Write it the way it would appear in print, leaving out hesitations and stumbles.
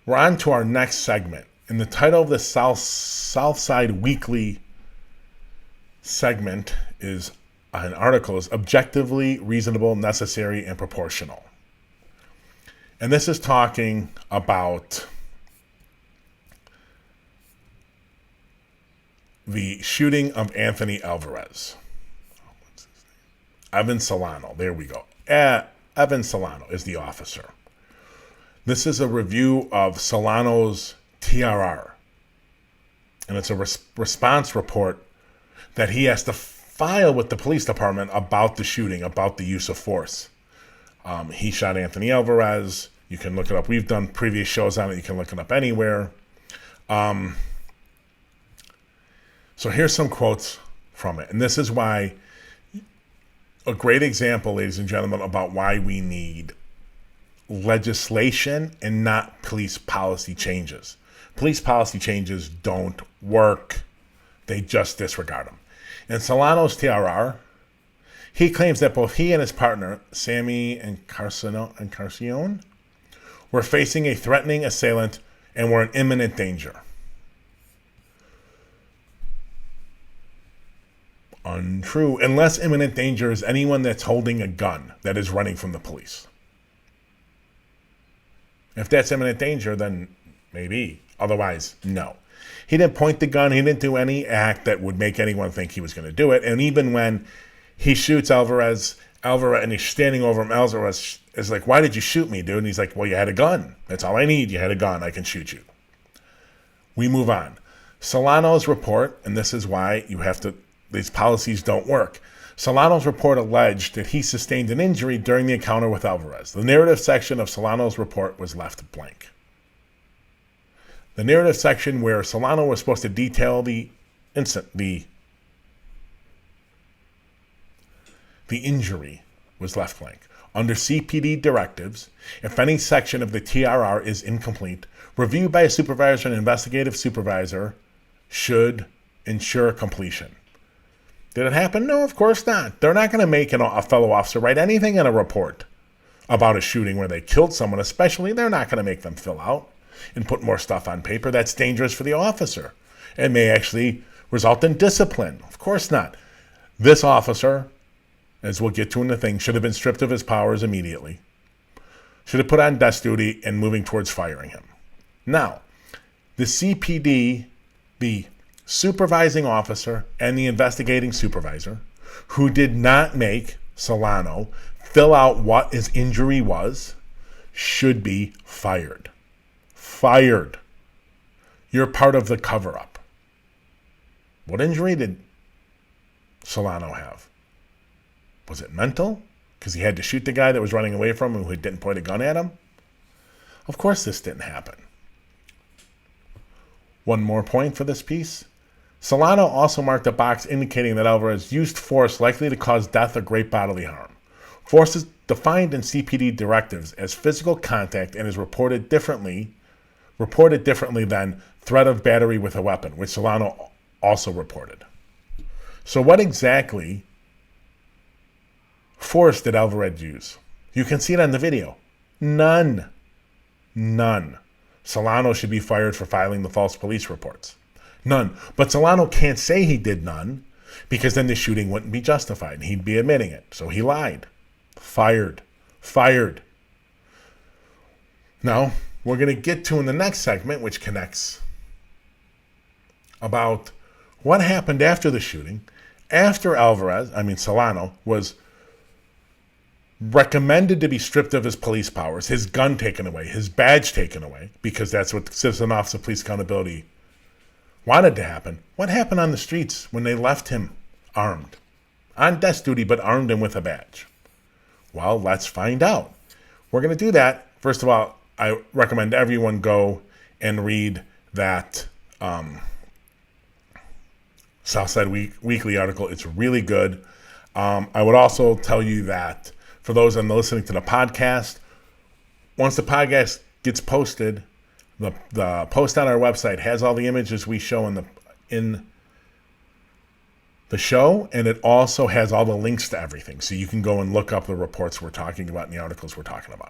We're on to our next segment. And the title of the Southside Weekly segment is an article is Objectively Reasonable, Necessary, and Proportional. And this is talking about the shooting of Anthony Alvarez. Evan Solano. There we go. Evan Solano is the officer. This is a review of Solano's TRR. And it's a response report that he has to file with the police department about the shooting, about the use of force. He shot Anthony Alvarez. You can look it up. We've done previous shows on it. You can look it up anywhere. So here's some quotes from it. And this is why, a great example, ladies and gentlemen, about why we need legislation and not police policy changes. Police policy changes don't work. They just disregard them. In Solano's TRR, he claims that both he and his partner, Sammy Encarnacion, were facing a threatening assailant and were in imminent danger. Untrue. Unless imminent danger is anyone that's holding a gun that is running from the police. If that's imminent danger, then maybe. Otherwise, no. He didn't point the gun. He didn't do any act that would make anyone think he was going to do it. And even when he shoots Alvarez, and he's standing over him, Alvarez is like, "Why did you shoot me, dude?" And he's like, "Well, you had a gun. That's all I need. You had a gun. I can shoot you." We move on. Solano's report, and this is why these policies don't work. Solano's report alleged that he sustained an injury during the encounter with Alvarez. The narrative section of Solano's report was left blank. The narrative section where Solano was supposed to detail the injury was left blank. Under CPD directives, if any section of the TRR is incomplete, review by a supervisor and investigative supervisor should ensure completion. Did it happen? No, of course not. They're not going to make a fellow officer write anything in a report about a shooting where they killed someone, especially. They're not going to make them fill out and put more stuff on paper. That's dangerous for the officer. It may actually result in discipline. Of course not. This officer, as we'll get to in the thing, should have been stripped of his powers immediately. Should have put on desk duty and moving towards firing him. Now, the CPD, the supervising officer and the investigating supervisor, who did not make Solano fill out what his injury was, should be fired. Fired. You're part of the cover-up. What injury did Solano have? Was it mental? Because he had to shoot the guy that was running away from him who didn't point a gun at him? Of course this didn't happen. One more point for this piece. Solano also marked a box indicating that Alvarez used force likely to cause death or great bodily harm. Force is defined in CPD directives as physical contact and is reported differently than threat of battery with a weapon, which Solano also reported. So what exactly force did Alvarez use? You can see it on the video. None. Solano should be fired for filing the false police reports. None. But Solano can't say he did none because then the shooting wouldn't be justified and he'd be admitting it. So he lied. Fired. Now, we're going to get to in the next segment, which connects, about what happened after the shooting, after Solano was recommended to be stripped of his police powers, his gun taken away, his badge taken away, because that's what the Citizen Office of Police Accountability wanted to happen. What happened on the streets when they left him armed? On desk duty, but armed and with a badge. Well, let's find out. We're going to do that. First of all, I recommend everyone go and read that Southside Weekly article. It's really good. I would also tell you that for those listening to the podcast, once the podcast gets posted, the post on our website has all the images we show in the show, and it also has all the links to everything. So you can go and look up the reports we're talking about and the articles we're talking about.